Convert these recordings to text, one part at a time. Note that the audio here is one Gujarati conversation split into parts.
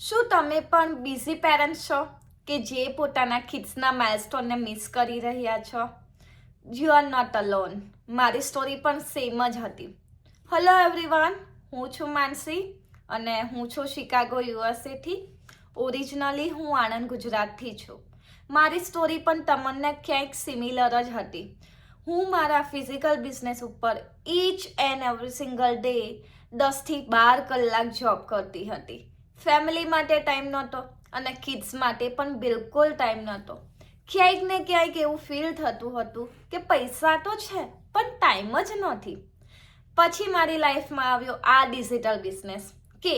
શું તમે પણ બિઝી પેરેન્ટ્સ છો કે જે પોતાના કિડ્સના માઇલસ્ટોનને મિસ કરી રહ્યા છો? You are not alone. મારી સ્ટોરી પણ સેમ જ હતી. હેલો એવરીવન, હું છું માનસી અને હું છું શિકાગો યુએસએથી. ઓરિજિનલી હું આણંદ ગુજરાતથી છું. મારી સ્ટોરી પણ તમને ક્યાંક સિમિલર જ હતી. હું મારા ફિઝિકલ બિઝનેસ ઉપર each and every single day 10 થી 12 કલાક જોબ કરતી હતી. ફેમિલી માટે ટાઈમ નહોતો અને કિડ્સ માટે પણ બિલકુલ ટાઈમ નહોતો. ક્યાંક ને ક્યાંક એવું ફીલ થતું હતું કે પૈસા તો છે પણ ટાઈમ જ નથી. પછી મારી લાઈફમાં આવ્યો આ ડિજિટલ બિઝનેસ કે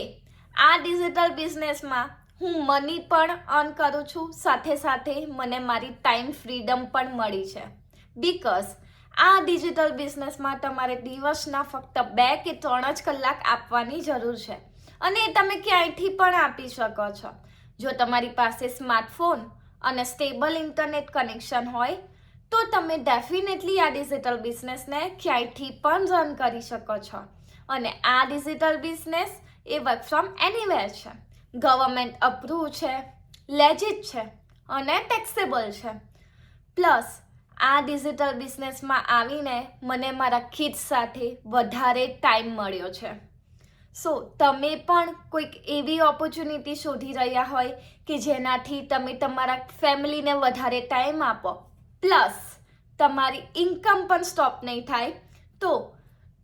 આ ડિજિટલ બિઝનેસમાં હું મની પણ અર્ન કરું છું, સાથે સાથે મને મારી ટાઈમ ફ્રીડમ પણ મળી છે. બીકોઝ આ ડિજિટલ બિઝનેસમાં તમારે દિવસના ફક્ત 2 કે 3 જ કલાક આપવાની જરૂર છે અને એ તમે ક્યાંયથી પણ આપી શકો છો. જો તમારી પાસે સ્માર્ટફોન અને સ્ટેબલ ઇન્ટરનેટ કનેક્શન હોય તો તમે ડેફિનેટલી આ ડિજિટલ બિઝનેસને ક્યાંયથી પણ રન કરી શકો છો. અને આ digital business A work from anywhere છે, ગવર્મેન્ટ અપ્રૂવ છે, લેજિટ છે અને ટેક્સેબલ છે. પ્લસ આ ડિજિટલ બિઝનેસમાં આવીને મને મારા કિડ્સ સાથે વધારે ટાઈમ મળ્યો છે. સો તમે પણ કોઈક એવી ઓપોર્ચ્યુનિટી શોધી રહ્યા હોય કે જેનાથી તમે તમારા ફેમિલીને વધારે ટાઈમ આપો, પ્લસ તમારી ઇન્કમ પણ સ્ટોપ નહીં થાય, તો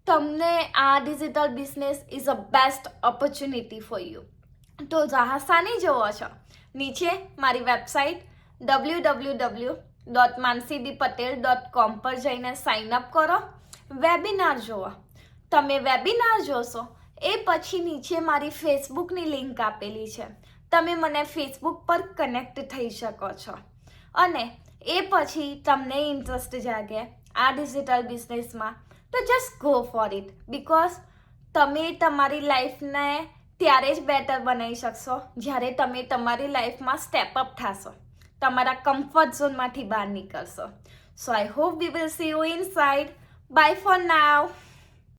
તમને આ digital business is a best opportunity for you. તો રાહ શાની જોવો છો? નીચે મારી વેબસાઇટ www.mansidpatel.com પર જઈને સાઇન અપ કરો, વેબિનાર જુઓ. તમે વેબિનાર જોશો એ પછી નીચે મારી ફેસબુકની લિંક આપેલી છે. તમે મને ફેસબુક પર કનેક્ટ થઈ શકો છો અને એ પછી તમને ઇન્ટરેસ્ટ જાગે આ ડિજિટલ બિઝનેસમાં તો just go for it. Because તમે તમારી લાઈફને ત્યારે જ બેટર બનાવી શકશો જ્યારે તમે તમારી લાઈફમાં સ્ટેપ અપ થશો, તમારા કમ્ફર્ટ ઝોનમાંથી બહાર નીકળશો. So I hope we will see you inside. Bye for now.